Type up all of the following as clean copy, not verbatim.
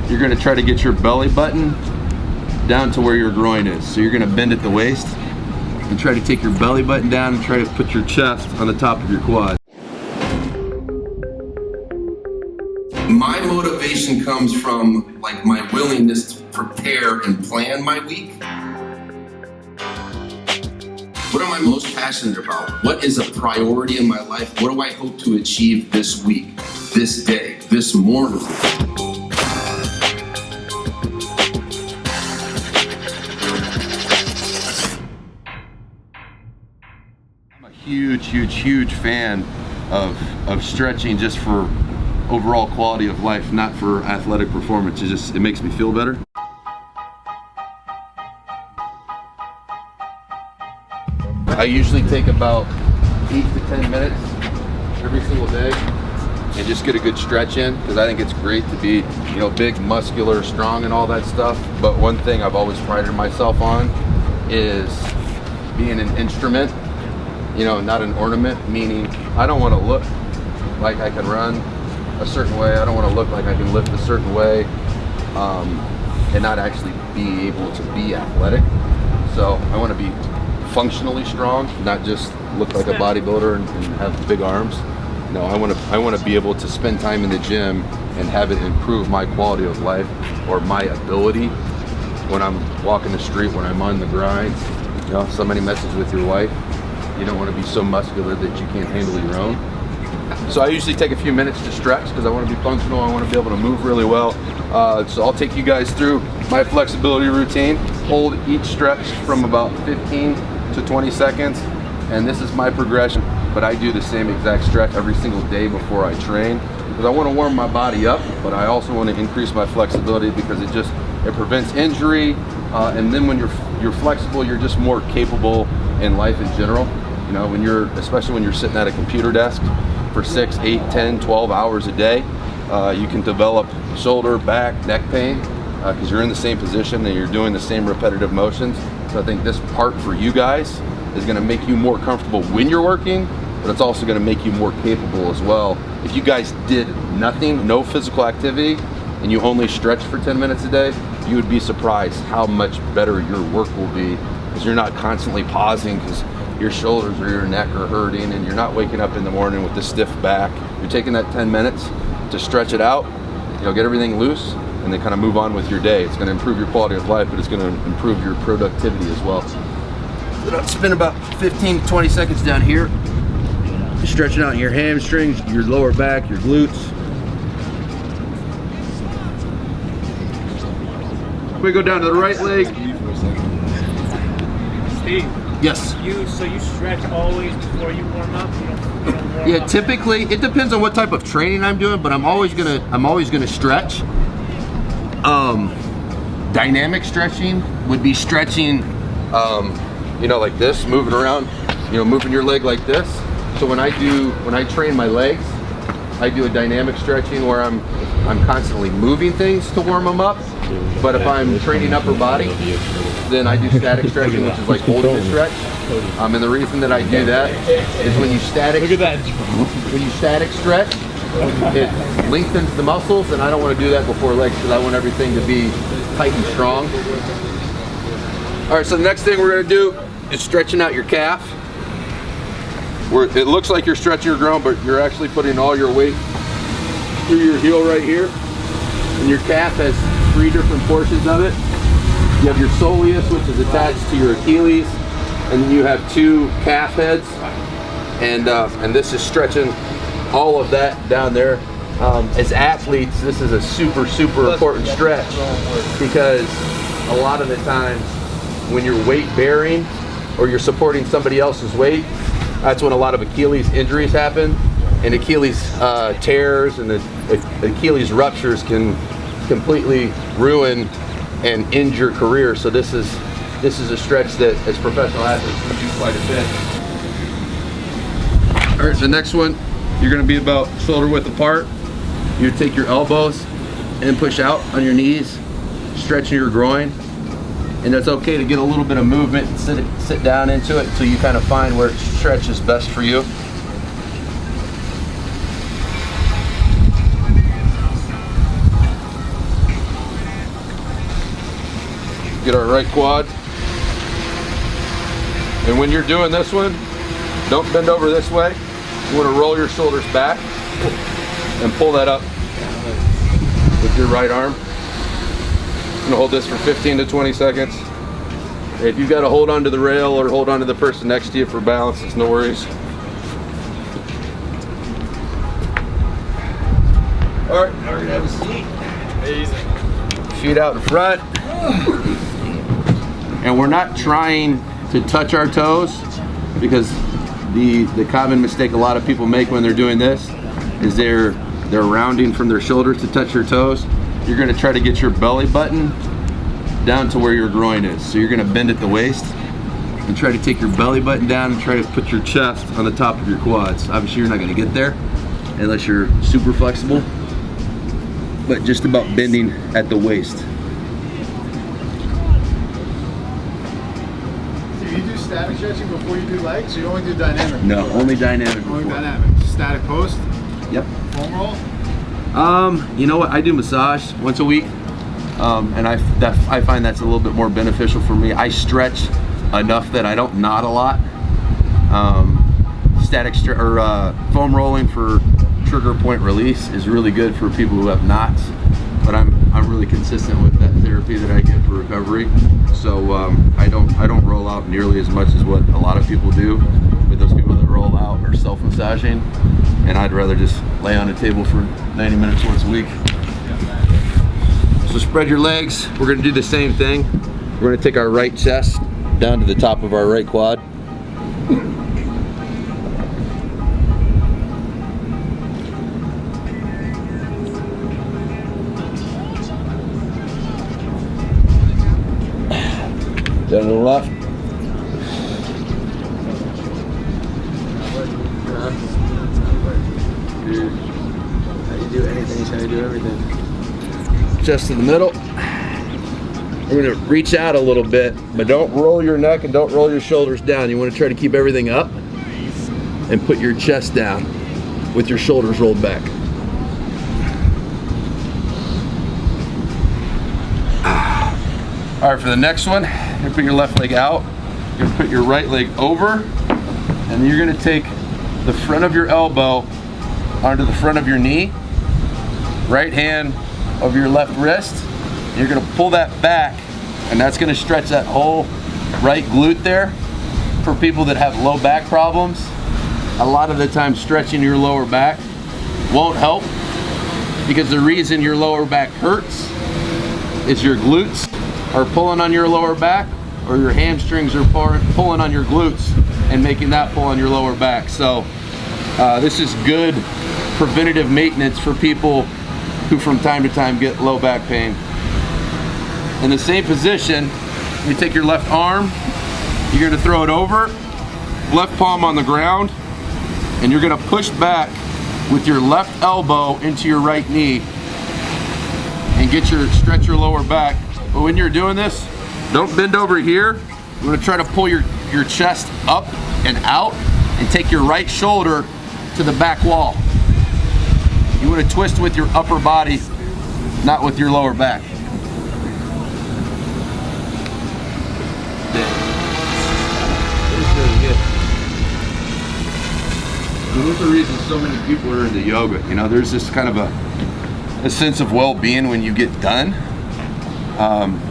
you're gonna try to get your belly button down to where your groin is. So you're gonna bend at the waist and try to take your belly button down and try to put your chest on the top of your quad. My motivation comes from like my willingness to prepare and plan my week. What am I most passionate about? What is a priority in my life? What do I hope to achieve this week, this day, this morning? I'm a huge fan of stretching just for overall quality of life, not for athletic performance. It makes me feel better. I usually take about 8 to 10 minutes every single day and just get a good stretch in, because I think it's great to be, you know, big, muscular, strong and all that stuff. But one thing I've always prided myself on is being an instrument, you know, not an ornament, meaning I don't want to look like I can run a certain way. I don't want to look like I can lift a certain way, and not actually be able to be athletic. So I want to be functionally strong, not just look like a bodybuilder and have big arms. No, I want to be able to spend time in the gym and have it improve my quality of life or my ability when I'm walking the street, when I'm on the grind. You know, somebody messes with your wife, you don't want to be so muscular that you can't handle your own. So I usually take a few minutes to stretch because I want to be functional. I want to be able to move really well. So I'll take you guys through my flexibility routine. Hold each stretch from about 15 to 20 seconds. And this is my progression, but I do the same exact stretch every single day before I train, because I want to warm my body up, but I also want to increase my flexibility because it prevents injury. And then when you're flexible, you're just more capable in life in general. You know, especially when you're sitting at a computer desk for 6, 8, 10, 12 hours a day, you can develop shoulder, back, neck pain because you're in the same position and you're doing the same repetitive motions. So I think this part for you guys is going to make you more comfortable when you're working, but it's also going to make you more capable as well. If you guys did nothing, no physical activity, and you only stretch for 10 minutes a day, you would be surprised how much better your work will be, because you're not constantly pausing because your shoulders or your neck are hurting, and you're not waking up in the morning with a stiff back. You're taking that 10 minutes to stretch it out, get everything loose, and then kind of move on with your day. It's going to improve your quality of life, but it's going to improve your productivity as well. So spend about 15 to 20 seconds down here, stretching out your hamstrings, your lower back, your glutes. We go down to the right leg. Steve. Yes. So you stretch always before you warm up? You don't warm Yeah, up? typically it depends on what type of training I'm doing, but I'm always gonna stretch. Dynamic stretching would be stretching, like this, moving around, moving your leg like this. So when I train my legs, I do a dynamic stretching where I'm constantly moving things to warm them up. But if I'm training upper body, then I do static stretching, which is like holding the stretch. And the reason that I do that is when you static stretch, it lengthens the muscles, and I don't want to do that before legs because I want everything to be tight and strong. All right, so the next thing we're going to do is stretching out your calf. Where it looks like you're stretching your groin, but you're actually putting all your weight through your heel right here. And your calf has 3 different portions of it. You have your soleus, which is attached to your Achilles, and then you have 2 calf heads, and this is stretching all of that down there. As athletes, this is a super important stretch, because a lot of the times when you're weight bearing or you're supporting somebody else's weight, that's when a lot of Achilles injuries happen, and Achilles tears and the Achilles ruptures can completely ruin and end your career. So this is a stretch that as professional athletes we do quite a bit. All right, so the next one, you're going to be about shoulder width apart. You take your elbows and push out on your knees, stretching your groin. And it's okay to get a little bit of movement and sit down into it until you kind of find where it stretches best for you. get our right quad. And when you're doing this one, don't bend over this way. You want to roll your shoulders back and pull that up with your right arm. I'm gonna hold this for 15 to 20 seconds. If you've got to hold on to the rail or hold on to the person next to you for balance, it's no worries. All right, now we're gonna have a seat. Amazing. Feet out in front. And we're not trying to touch our toes, because the common mistake a lot of people make when they're doing this is they're rounding from their shoulders to touch their toes. You're gonna try to get your belly button down to where your groin is. So you're gonna bend at the waist and try to take your belly button down and try to put your chest on the top of your quads. Obviously you're not gonna get there unless you're super flexible, but just about bending at the waist. Do you do static stretching before you do legs? You only do dynamic? No, only dynamic Only before. dynamic. Static post? Yep. Foam roll? You know what? I do massage once a week, and I find that's a little bit more beneficial for me. I stretch enough that I don't knot a lot. Foam rolling for trigger point release is really good for people who have knots, but I'm really consistent with that therapy that I get for recovery. So I don't roll out nearly as much as what a lot of people do. But those people that roll out are self-massaging, and I'd rather just lay on a table for 90 minutes once a week. So spread your legs. We're gonna do the same thing. We're gonna take our right chest down to the top of our right quad. Down to the left. How you do anything is how you do everything. Chest to the middle. We're gonna reach out a little bit, but don't roll your neck and don't roll your shoulders down. You wanna try to keep everything up and put your chest down with your shoulders rolled back. All right, for the next one, you're gonna put your left leg out. You're gonna put your right leg over, and you're gonna take the front of your elbow onto the front of your knee, right hand over your left wrist. You're gonna pull that back, and that's gonna stretch that whole right glute there. For people that have low back problems, a lot of the time stretching your lower back won't help, because the reason your lower back hurts is your glutes are pulling on your lower back, or your hamstrings are pulling on your glutes and making that pull on your lower back. So this is good preventative maintenance for people who from time to time get low back pain. In the same position, you take your left arm, you're gonna throw it over, left palm on the ground, and you're gonna push back with your left elbow into your right knee and stretch your lower back. But when you're doing this, don't bend over here. You want to try to pull your chest up and out and take your right shoulder to the back wall. You want to twist with your upper body, not with your lower back. This is the reason so many people are into yoga. You know, there's this kind of a sense of well-being when you get done.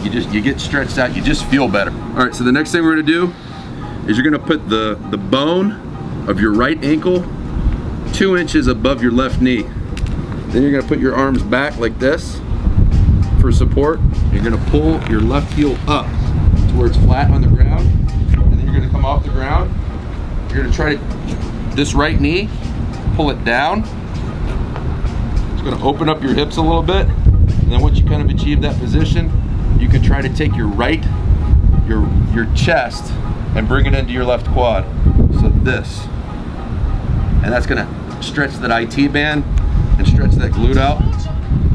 You get stretched out, you just feel better. All right, so the next thing we're gonna do is you're gonna put the bone of your right ankle 2 inches above your left knee. Then you're gonna put your arms back like this for support. You're gonna pull your left heel up to where it's flat on the ground, and then you're gonna come off the ground. You're gonna try to, this right knee, pull it down. It's gonna open up your hips a little bit. And then once you kind of achieve that position, you can try to take your your chest and bring it into your left quad. So this. And that's gonna stretch that IT band and stretch that glute out.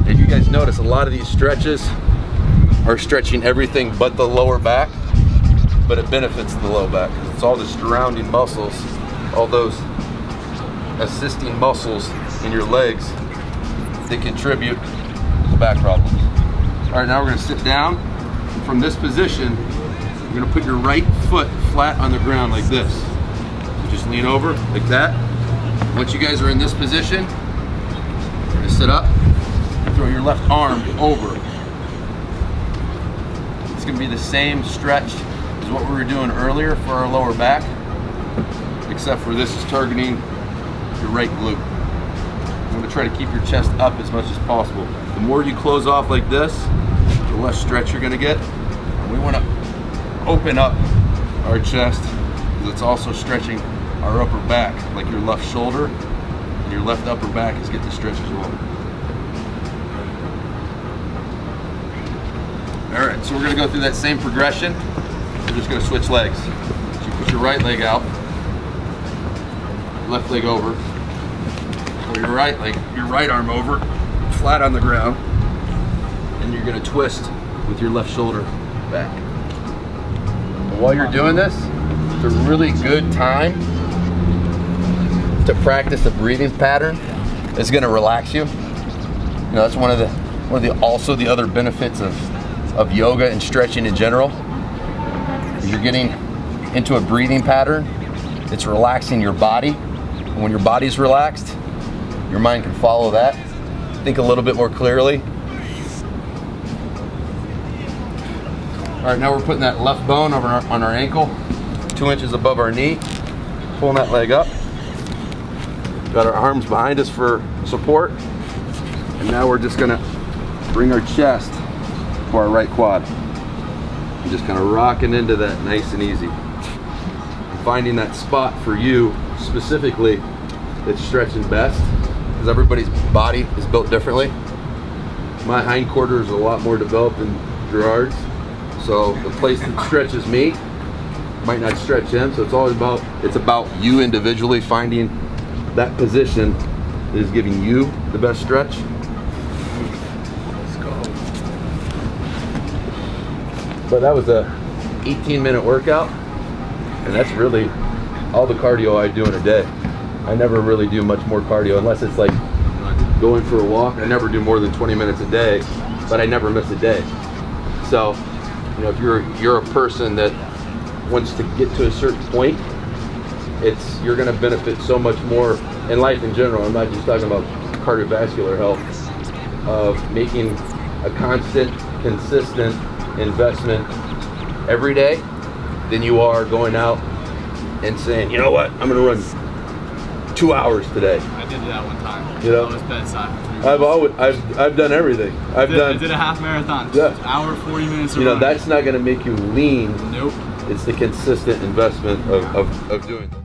And you guys notice a lot of these stretches are stretching everything but the lower back, but it benefits the low back. It's all the surrounding muscles, all those assisting muscles in your legs that contribute back problems. All right, now we're gonna sit down. from this position, you're gonna put your right foot flat on the ground like this. So just lean over like that. Once you guys are in this position, you're gonna sit up, throw your left arm over. It's gonna be the same stretch as what we were doing earlier for our lower back, except for this is targeting your right glute. I'm gonna try to keep your chest up as much as possible. The more you close off like this, the less stretch you're gonna get. And we wanna open up our chest because it's also stretching our upper back, like your left shoulder and your left upper back is getting stretched as well. All right, so we're gonna go through that same progression. We're just gonna switch legs. So you put your right leg out, left leg over. So your right leg, your right arm over, flat on the ground, and you're gonna twist with your left shoulder back. And while you're doing this, it's a really good time to practice a breathing pattern. It's gonna relax you. You know, that's one of the also the other benefits of yoga and stretching in general. You're getting into a breathing pattern. It's relaxing your body. And when your body's relaxed, your mind can follow that. Think a little bit more clearly. All right, now we're putting that left bone over on our ankle, 2 inches above our knee, pulling that leg up. Got our arms behind us for support. And now we're just gonna bring our chest to our right quad. And just kind of rocking into that nice and easy. Finding that spot for you specifically that's stretching best, because everybody's body is built differently. My hindquarter is a lot more developed than Gerard's, so the place that stretches me might not stretch him. So it's always about you individually finding that position that is giving you the best stretch. Let's go. But that was a 18-minute workout, and that's really all the cardio I do in a day. I never really do much more cardio unless it's like going for a walk. I never do more than 20 minutes a day, but I never miss a day. So, you know, if you're a person that wants to get to a certain point, you're going to benefit so much more in life in general. I'm not just talking about cardiovascular health, of making a constant, consistent investment every day than you are going out and saying, you know what, I'm going to run 2 hours today. I did that one time. You know, on his bedside. I've done everything. I did a half marathon. Yeah. Hour 40 minutes. You know, that's not going to make you lean. Nope. It's the consistent investment of doing that.